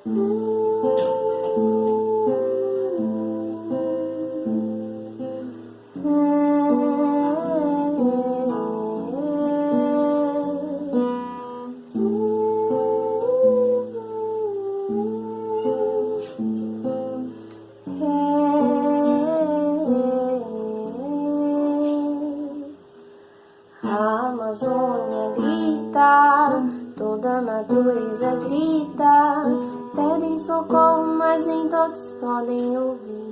A Amazônia grita, toda a natureza grita, pedem socorro, mas nem todos podem ouvir.